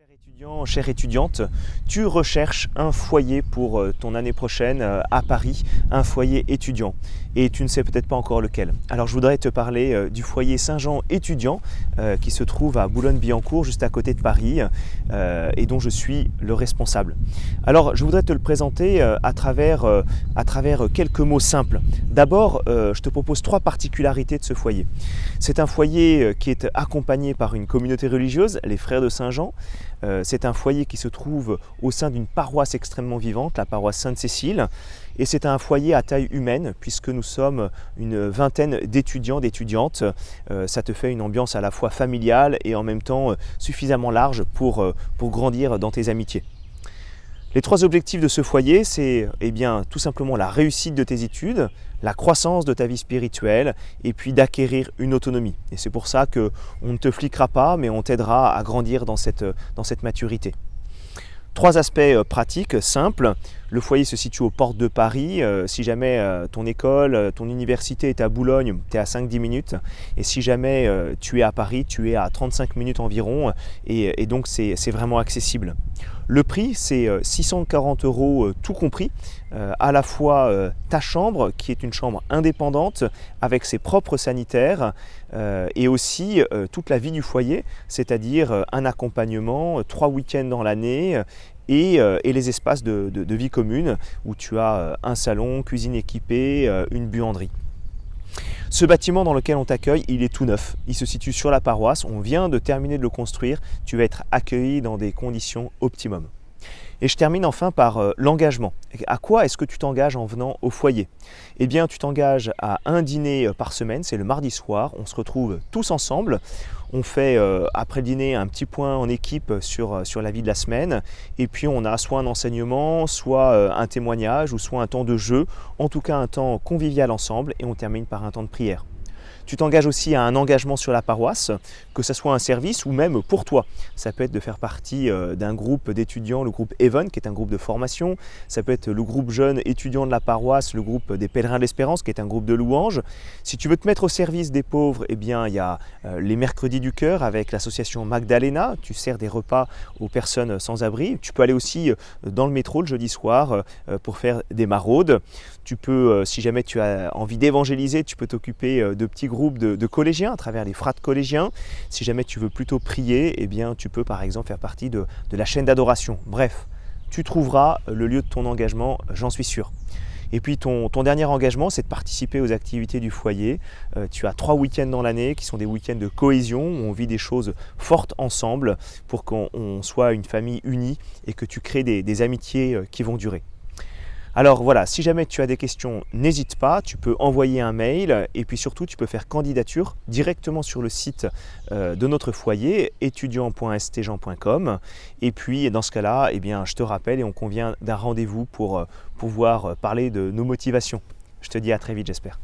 Étudiant, chère étudiante, tu recherches un foyer pour ton année prochaine à Paris, un foyer étudiant, et tu ne sais peut-être pas encore lequel. Alors je voudrais te parler du foyer Saint-Jean étudiant qui se trouve à Boulogne-Billancourt, juste à côté de Paris, et dont je suis le responsable. Alors je voudrais te le présenter à travers quelques mots simples. D'abord, je te propose 3 particularités de ce foyer. C'est un foyer qui est accompagné par une communauté religieuse, les Frères de Saint-Jean. C'est un foyer qui se trouve au sein d'une paroisse extrêmement vivante, la paroisse Sainte-Cécile, et c'est un foyer à taille humaine puisque nous sommes une vingtaine d'étudiants, d'étudiantes. Ça te fait une ambiance à la fois familiale et en même temps suffisamment large pour grandir dans tes amitiés. Les 3 objectifs de ce foyer, c'est tout simplement la réussite de tes études, la croissance de ta vie spirituelle et puis d'acquérir une autonomie. Et c'est pour ça qu'on ne te fliquera pas, mais on t'aidera à grandir dans cette maturité. 3 aspects pratiques, simples. Le foyer se situe aux portes de Paris. Si jamais ton école, ton université est à Boulogne, tu es à 5-10 minutes. Et si jamais tu es à Paris, tu es à 35 minutes environ. Et donc c'est vraiment accessible. Le prix, c'est 640 € tout compris. À la fois ta chambre, qui est une chambre indépendante avec ses propres sanitaires, et aussi toute la vie du foyer, c'est-à-dire un accompagnement, 3 week-ends dans l'année, et les espaces de vie commune où tu as un salon, cuisine équipée, une buanderie. Ce bâtiment dans lequel on t'accueille, il est tout neuf. Il se situe sur la paroisse, on vient de terminer de le construire. Tu vas être accueilli dans des conditions optimum. Et je termine enfin par l'engagement. À quoi est-ce que tu t'engages en venant au foyer? Eh bien, tu t'engages à un dîner par semaine, c'est le mardi soir. On se retrouve tous ensemble. On fait après le dîner un petit point en équipe sur la vie de la semaine. Et puis on a soit un enseignement, soit un témoignage ou soit un temps de jeu. En tout cas, un temps convivial ensemble et on termine par un temps de prière. Tu t'engages aussi à un engagement sur la paroisse, que ce soit un service ou même pour toi. Ça peut être de faire partie d'un groupe d'étudiants, le groupe Even, qui est un groupe de formation. Ça peut être le groupe jeune étudiant de la paroisse, le groupe des Pèlerins de l'Espérance, qui est un groupe de louanges. Si tu veux te mettre au service des pauvres, eh bien, il y a les mercredis du cœur avec l'association Magdalena. Tu sers des repas aux personnes sans abri. Tu peux aller aussi dans le métro le jeudi soir pour faire des maraudes. Tu peux, si jamais tu as envie d'évangéliser, tu peux t'occuper de petits groupes de collégiens à travers les fratres collégiens. Si jamais tu veux plutôt prier, eh bien, tu peux par exemple faire partie de la chaîne d'adoration. Bref, tu trouveras le lieu de ton engagement, j'en suis sûr. Et puis ton dernier engagement, c'est de participer aux activités du foyer. Tu as 3 week-ends dans l'année qui sont des week-ends de cohésion où on vit des choses fortes ensemble pour qu'on soit une famille unie et que tu crées des amitiés qui vont durer. Alors voilà, si jamais tu as des questions, n'hésite pas, tu peux envoyer un mail et puis surtout tu peux faire candidature directement sur le site de notre foyer, étudiant.stjean.com, et puis dans ce cas-là, eh bien, je te rappelle et on convient d'un rendez-vous pour pouvoir parler de nos motivations. Je te dis à très vite, j'espère.